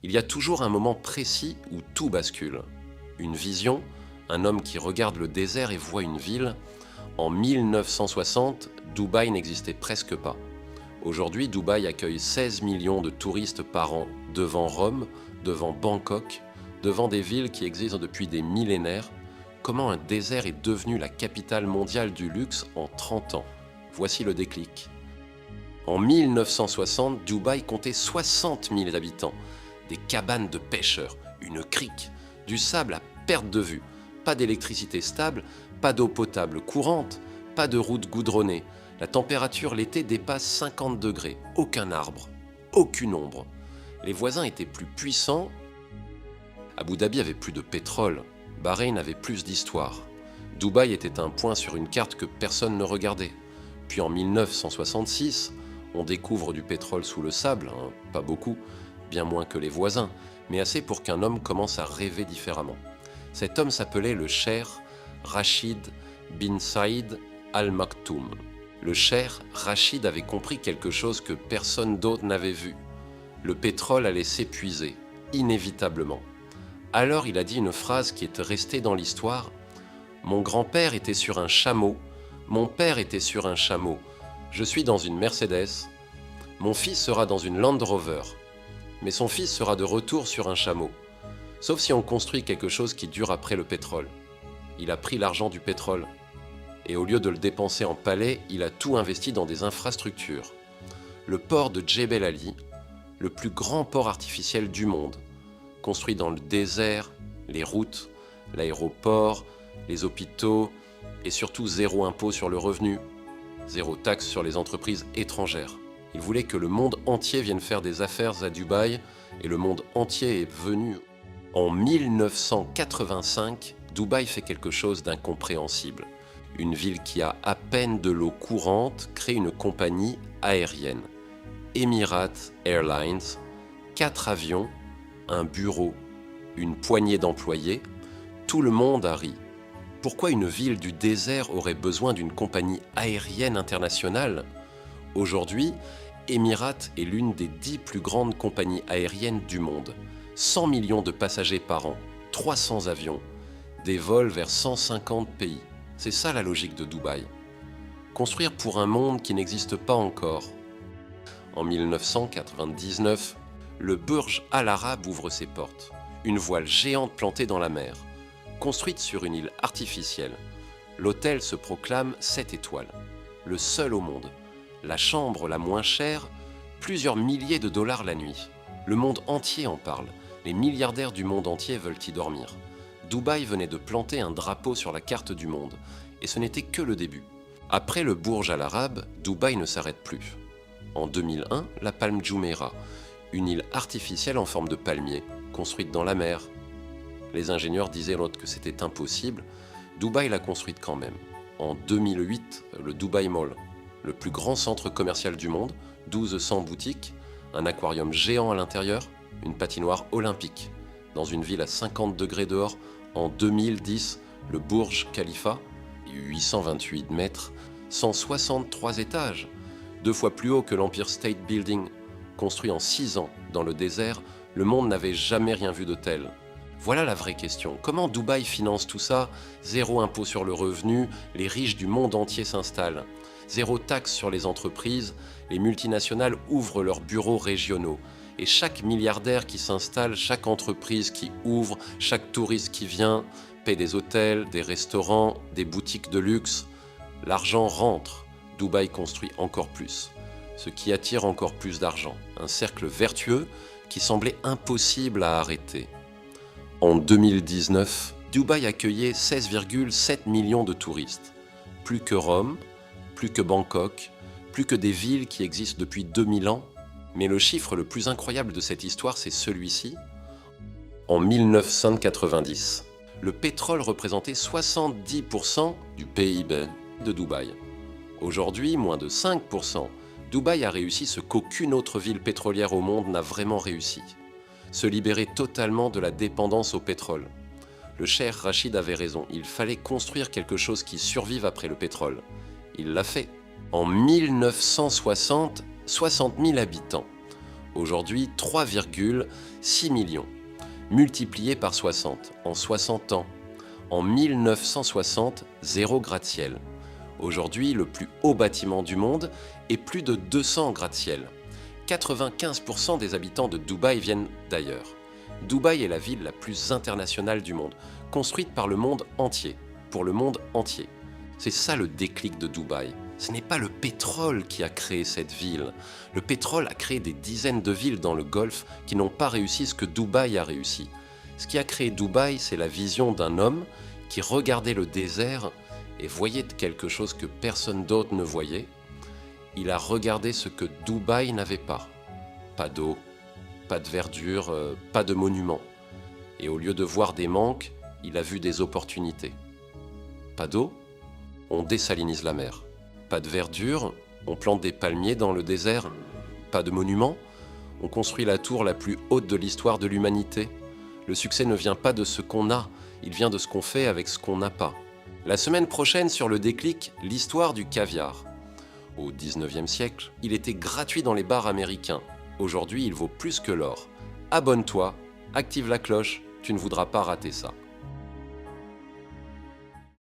Il y a toujours un moment précis où tout bascule. Une vision, un homme qui regarde le désert et voit une ville. En 1960, Dubaï n'existait presque pas. Aujourd'hui, Dubaï accueille 16 millions de touristes par an, devant Rome, devant Bangkok, devant des villes qui existent depuis des millénaires. Comment un désert est devenu la capitale mondiale du luxe en 30 ans? Voici le déclic. En 1960, Dubaï comptait 60 000 habitants, des cabanes de pêcheurs, une crique, du sable à perte de vue, pas d'électricité stable, pas d'eau potable courante, pas de routes goudronnées. La température l'été dépasse 50 degrés, aucun arbre, aucune ombre. Les voisins étaient plus puissants. Abu Dhabi avait plus de pétrole, Bahreïn avait plus d'histoire. Dubaï était un point sur une carte que personne ne regardait. Puis en 1966, on découvre du pétrole sous le sable, pas beaucoup, bien moins que les voisins, mais assez pour qu'un homme commence à rêver différemment. Cet homme s'appelait le cheikh Rachid bin Saïd Al Maktoum. Le cheikh Rachid avait compris quelque chose que personne d'autre n'avait vu. Le pétrole allait s'épuiser, inévitablement. Alors il a dit une phrase qui est restée dans l'histoire. « Mon grand-père était sur un chameau, mon père était sur un chameau, je suis dans une Mercedes, mon fils sera dans une Land Rover, mais son fils sera de retour sur un chameau. Sauf si on construit quelque chose qui dure après le pétrole. » Il a pris l'argent du pétrole. Et au lieu de le dépenser en palais, il a tout investi dans des infrastructures. Le port de Jebel Ali, le plus grand port artificiel du monde, construit dans le désert, les routes, l'aéroport, les hôpitaux et surtout zéro impôt sur le revenu, zéro taxe sur les entreprises étrangères. Il voulait que le monde entier vienne faire des affaires à Dubaï et le monde entier est venu. En 1985, Dubaï fait quelque chose d'incompréhensible. Une ville qui a à peine de l'eau courante crée une compagnie aérienne. Emirates Airlines, 4 avions, un bureau, une poignée d'employés, tout le monde a ri. Pourquoi une ville du désert aurait besoin d'une compagnie aérienne internationale? Aujourd'hui, Emirates est l'une des 10 plus grandes compagnies aériennes du monde. 100 millions de passagers par an, 300 avions, des vols vers 150 pays. C'est ça la logique de Dubaï. Construire pour un monde qui n'existe pas encore. En 1999, le Burj Al Arab ouvre ses portes. Une voile géante plantée dans la mer, construite sur une île artificielle. L'hôtel se proclame 7 étoiles, le seul au monde. La chambre la moins chère, plusieurs milliers de dollars la nuit. Le monde entier en parle. Les milliardaires du monde entier veulent y dormir. Dubaï venait de planter un drapeau sur la carte du monde, et ce n'était que le début. Après le Burj Al Arab, Dubaï ne s'arrête plus. En 2001, la Palm Jumeirah, une île artificielle en forme de palmier, construite dans la mer. Les ingénieurs disaient l'autre que c'était impossible, Dubaï l'a construite quand même. En 2008, le Dubai Mall, le plus grand centre commercial du monde, 1200 boutiques, un aquarium géant à l'intérieur, une patinoire olympique. Dans une ville à 50 degrés dehors, en 2010, le Burj Khalifa, 828 mètres, 163 étages, 2 fois plus haut que l'Empire State Building. Construit en 6 ans dans le désert, le monde n'avait jamais rien vu de tel. Voilà la vraie question. Comment Dubaï finance tout ça? Zéro impôt sur le revenu, les riches du monde entier s'installent. Zéro taxe sur les entreprises, les multinationales ouvrent leurs bureaux régionaux. Et chaque milliardaire qui s'installe, chaque entreprise qui ouvre, chaque touriste qui vient, paie des hôtels, des restaurants, des boutiques de luxe. L'argent rentre. Dubaï construit encore plus. Ce qui attire encore plus d'argent. Un cercle vertueux qui semblait impossible à arrêter. En 2019, Dubaï accueillait 16,7 millions de touristes. Plus que Rome, plus que Bangkok, plus que des villes qui existent depuis 2000 ans. Mais le chiffre le plus incroyable de cette histoire, c'est celui-ci. En 1990, le pétrole représentait 70% du PIB de Dubaï. Aujourd'hui, moins de 5%. Dubaï a réussi ce qu'aucune autre ville pétrolière au monde n'a vraiment réussi. Se libérer totalement de la dépendance au pétrole. Le cheikh Rachid avait raison, il fallait construire quelque chose qui survive après le pétrole. Il l'a fait. En 1960, 60 000 habitants. Aujourd'hui, 3,6 millions. Multiplié par 60, en 60 ans. En 1960, 0 gratte-ciel. Aujourd'hui, le plus haut bâtiment du monde est plus de 200 gratte-ciel. 95% des habitants de Dubaï viennent d'ailleurs. Dubaï est la ville la plus internationale du monde, construite par le monde entier, pour le monde entier. C'est ça le déclic de Dubaï. Ce n'est pas le pétrole qui a créé cette ville. Le pétrole a créé des dizaines de villes dans le Golfe qui n'ont pas réussi ce que Dubaï a réussi. Ce qui a créé Dubaï, c'est la vision d'un homme qui regardait le désert et voyait quelque chose que personne d'autre ne voyait. Il a regardé ce que Dubaï n'avait pas. Pas d'eau, pas de verdure, pas de monuments. Et au lieu de voir des manques, il a vu des opportunités. Pas d'eau, on dessalinise la mer. Pas de verdure, on plante des palmiers dans le désert. Pas de monuments, on construit la tour la plus haute de l'histoire de l'humanité. Le succès ne vient pas de ce qu'on a, il vient de ce qu'on fait avec ce qu'on n'a pas. La semaine prochaine, sur le déclic, l'histoire du caviar. Au 19e siècle, il était gratuit dans les bars américains. Aujourd'hui, il vaut plus que l'or. Abonne-toi, active la cloche, tu ne voudras pas rater ça.